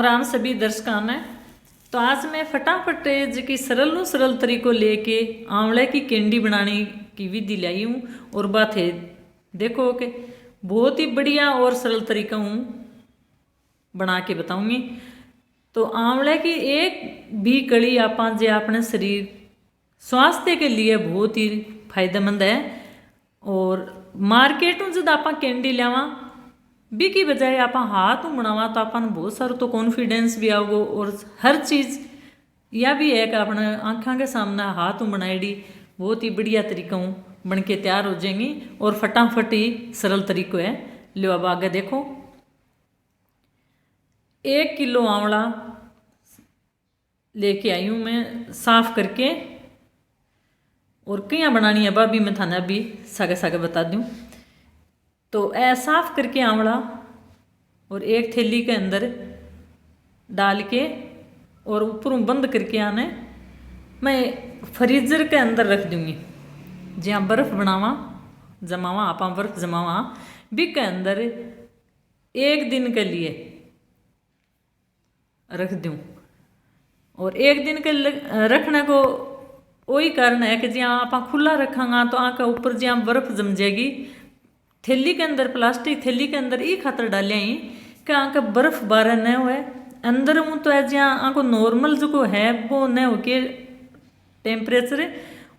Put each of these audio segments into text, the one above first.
राम सभी दर्शकों ने। तो आज मैं फटाफट जी सरल तरीको लेके आंवले की कैंडी बनाने की विधि लाई हूँ। और बात है देखो कि बहुत ही बढ़िया और सरल तरीका हूँ बना के बताऊँगी। तो आंवले की एक भी कड़ी आपां जे अपने शरीर स्वास्थ्य के लिए बहुत ही फायदेमंद है। और मार्केट में जब आप कैंडी लियावा बी की बजाय आप हाथ में बनावा तो अपन बहुत सारा तो कॉन्फिडेंस भी आओगे। और हर चीज़ यह भी है कि अपने आँखों के सामने हाथ में बनाई बहुत ही बढ़िया तरीका हूँ बन के तैयार हो जाएंगी। और फटाफट ही सरल तरीको है। लो अब आगे देखो, 1 किलो आंवला लेके आई हूँ मैं साफ करके। और क्या बनानी है वह भी मैं थाने अभी सागे सागे बता दूँ। तो ऐ साफ करके आंवला और एक थैली के अंदर डाल के और ऊपरों बंद करके आने मैं फ्रीजर के अंदर रख दूँगी। जहाँ बर्फ़ बनावा जमावा आप बर्फ़ जमावा भी के अंदर 1 दिन के लिए रख दूँ। और 1 दिन के रखने को वही कारण है कि जहाँ आप खुला रखांगा तो आँख ऊपर जहाँ बर्फ़ जम जाएगी। थैली के अंदर प्लास्टिक थैली के अंदर ये खातर डालिया ही कि आँख बर्फ़ बाहर न हो अंदर हूँ। तो है जहाँ आँख नॉर्मल जो है वो न हो के टेम्परेचर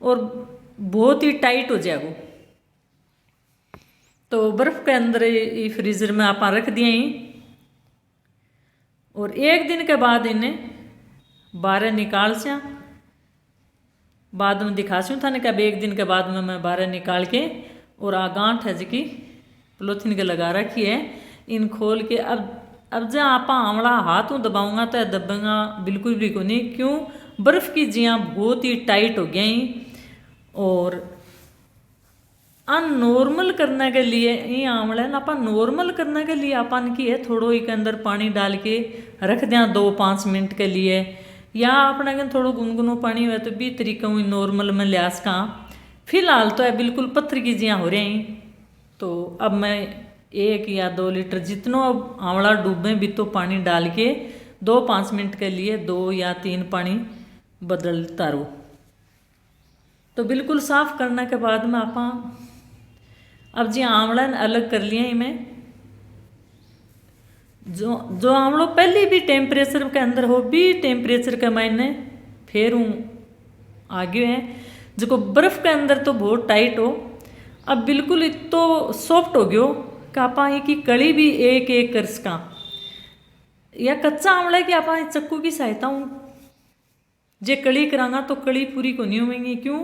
और बहुत ही टाइट हो जाएगा। तो बर्फ़ के अंदर ये फ्रीजर में आप रख दिया ही। और 1 दिन के बाद इन्हें बाहर निकाल से बाद में दिखासूँ था कि अब 1 दिन के बाद में मैं बाहर निकाल के और आ गांठ है जी पॉलीथीन के लगा रखी है इन खोल के अब जहाँ आप आंवला हाथ में दबाऊंगा तो दबेगा बिल्कुल भी को नहीं। क्यों बर्फ़ की जियाँ बहुत ही टाइट हो गई। और नॉर्मल करने के लिए ये आंवला ना अपन नॉर्मल करने के लिए अपन की है थोड़ो के अंदर पानी डाल के रख दें 2-5 मिनट के लिए। या अपने अगर थोड़ो गुनगुनो पानी हुआ तो भी तरीका हुई नॉर्मल में लियास का। फिलहाल तो है बिल्कुल पत्थर की जियाँ हो रही। तो अब मैं 1 या 2 लीटर जितनो अब आंवला डूबे भी तो पानी डाल के 2-5 मिनट के लिए 2 या 3 पानी बदलता रहो। तो बिल्कुल साफ करने के बाद में आप अब जी आंवला अलग कर लिया ही मैं जो आंवलो पहले भी टेम्परेचर के अंदर हो भी टेम्परेचर के मायने फिर हूँ आगे है जो बर्फ़ के अंदर तो बहुत टाइट हो। अब बिल्कुल इतो सॉफ्ट हो गयो कि आप की कड़ी भी एक कर सका। या कच्चा आंवला की आप चक्कू की सहायता हूँ जे कड़ी करांगा तो कड़ी पूरी को नहीं होंगी। क्यों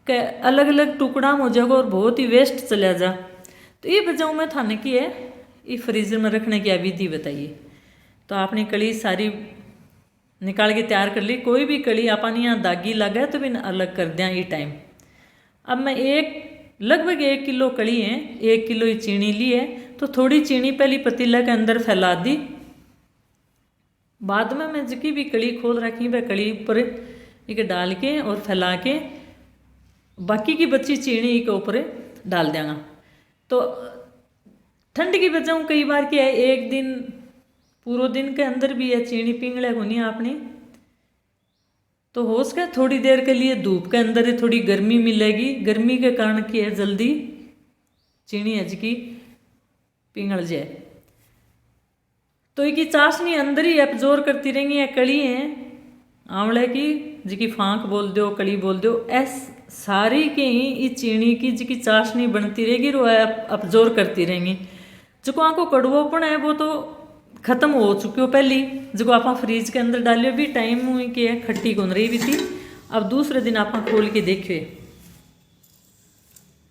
कि अलग अलग टुकड़ा हो जाएगा और बहुत ही वेस्ट चला जा। तो ये बजाऊँ मैं थाने की है ये फ्रीजर में रखने की विधि बताइए। तो आपने कड़ी सारी निकाल के तैयार कर ली। कोई भी कड़ी आपने यहाँ दागी लगा तो भी अलग कर दें ये टाइम। अब मैं लगभग 1 किलो कड़ी है 1 किलो ही चीनी ली है। तो थोड़ी चीनी पहली पतीला के अंदर फैला दी। बाद में मैं जिकी भी कड़ी खोल रखी वह कड़ी ऊपर एक डाल के और फैला के बाकी की बची चीनी के ऊपर डाल देंगे। तो ठंड की वजह कई बार क्या है 1 दिन पूरे दिन के अंदर भी है चीनी पिघले को नहीं आपने। तो हो सके थोड़ी देर के लिए धूप के अंदर थोड़ी गर्मी मिलेगी। गर्मी के कारण क्या है जल्दी चीनी है जी पिघल जाए। तो ये चाशनी अंदर ही एब्जॉर्ब करती रहेंगी। ये कड़ी है आंवले की जी फांक बोल दो कड़ी बोल दो ऐस सारी के ही इस चीनी की जी चाशनी बनती रहेगी वो एब्जॉर्ब करती रहेंगी। जो को कड़वापन है वो तो ख़त्म हो चुकी हो पहली जो आप फ्रीज के अंदर डालियो भी टाइम हुई कि खट्टी कौन रही भी थी। अब दूसरे दिन आप खोल के देखिए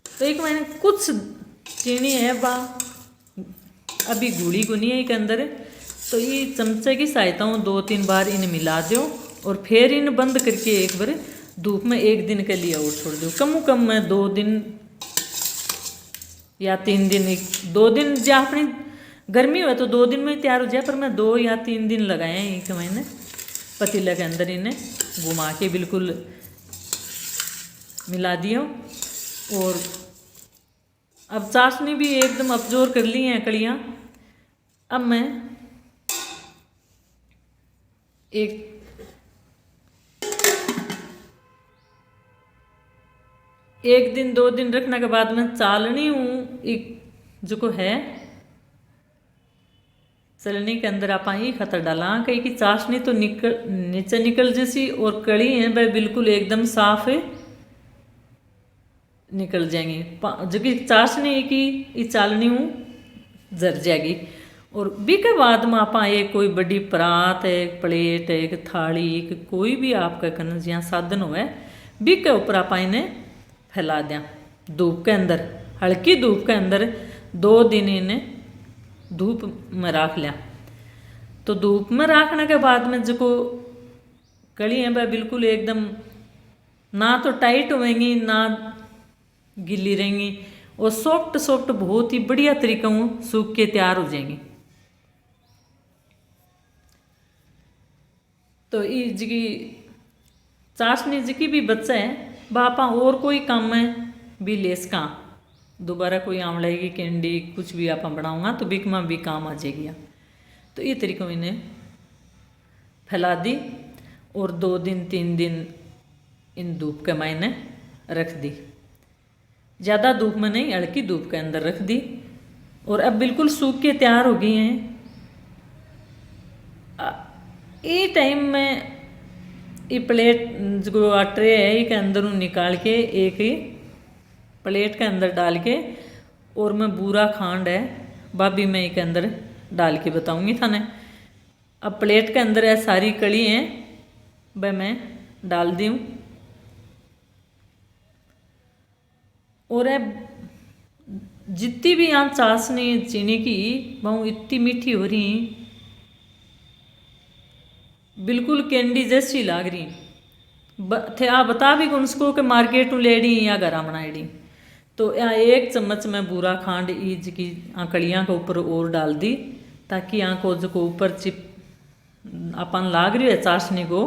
तो एक मैंने कुछ चीनी है बा अभी घुली को नहीं है के अंदर। तो ये चमचे की सहायता हूँ 2-3 बार इन्हें मिला दो और फिर इन बंद करके एक बार धूप में 1 दिन के लिए और छोड़ दो। कम में 2 दिन या 3 दिन 2 दिन जहाँ अपनी गर्मी हो तो 2 दिन में तैयार हो जाए। पर मैं 2 या 3 दिन लगाए हैं एक मैंने पतीला के अंदर इन्हें घुमा के बिल्कुल मिला दिया। और अब चाशनी भी एकदम अब्जॉर्ब कर ली हैं कड़ियाँ। अब मैं एक एक दिन 2 दिन रखने के बाद में चालनी हूँ एक जो है चलनी के अंदर आप ही खतर डाला कहीं की चाशनी तो नीचे निकल जैसी और कड़ी है वह बिल्कुल एकदम साफ है निकल जाएंगी जो कि चाशनी की चालनी हूँ जर जाएगी। और बी के बाद में आप एक कोई बड़ी परात है एक प्लेट एक थाली एक कोई भी आपका कन जहाँ साधन हो बी के ऊपर आप इन्हें फैला दें धूप के अंदर हल्की धूप के अंदर 2 दिन इन्हें धूप में रख लिया। तो धूप में रखने के बाद में जो कड़ी है वह बिल्कुल एकदम ना तो टाइट होएंगी ना गिल्ली रहेंगी और सॉफ्ट सॉफ्ट बहुत ही बढ़िया तरीका सूख के तैयार हो जाएंगी। तो ये जी चाशनी जी की भी बच्चा है बापा और कोई काम में भी ले सका दोबारा कोई आंवले की कैंडी कुछ भी आप बनाऊंगा तो बिक में भी काम आ जाएगी। तो ये तरीका इन्हें फैला दी और 2 दिन 3 दिन इन धूप के मायने रख दी ज़्यादा धूप में नहीं हल्की धूप के अंदर रख दी और अब बिल्कुल सूख के तैयार हो गई हैं। ये टाइम में ये प्लेट जो ट्रे है ये के अंदर निकाल के एक प्लेट के अंदर डाल के और मैं बूरा खांड है भाभी मैं एक अंदर डाल के बताऊंगी थाने। अब प्लेट के अंदर है सारी कड़ी हैं वह मैं डाल दी हूँ और जितनी भी यहाँ चाशनी चीनी की वह इतनी मीठी हो रही बिल्कुल कैंडी जैसी लाग रही थे। आप बता भी कौन उसको कि मार्केट में लेडी या घर बनाई। तो यहाँ 1 चम्मच में बूरा खांड ईज की कड़ियाँ के ऊपर और डाल दी ताकि यहाँ को जो ऊपर चिप अपन लाग रही है चाशनी को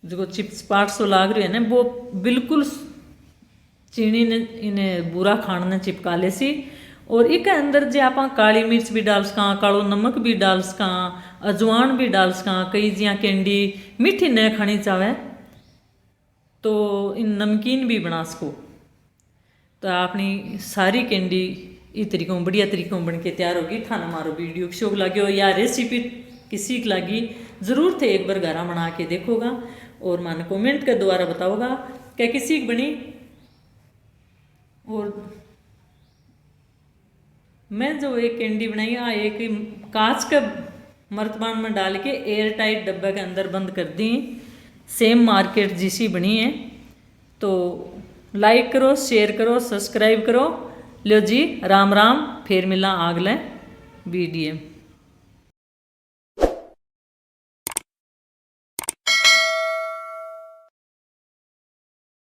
जो चिप्स पार्ट सो लाग रही है ना वो बिल्कुल चीनी ने इन्हें बूरा खांड ने चिपका ले सी। और एक अंदर जो आप काली मिर्च भी डाल सका कालो नमक भी डाल सका अजवान भी डाल सका कई जिया कैंडी मीठी न खानी चाहे तो इन नमकीन भी बना सको। तो अपनी सारी कैंडी इस तरीकों बढ़िया तरीकों बन के तैयार होगी। थाना मारो वीडियो शौक लगे हो या रेसिपी किसी की लगी ज़रूर थे एक बार घर बना के देखोगा और मन कमेंट के द्वारा बताओगा क्या किसी की बनी। और मैं जो एक कैंडी बनाई एक कांच का मर्तबान में डाल के एयर टाइट डब्बे के अंदर बंद कर दी सेम मार्केट जैसी बनी है। तो लाइक करो शेयर करो सब्सक्राइब करो। लो जी राम राम फिर मिला अगले वीडियो।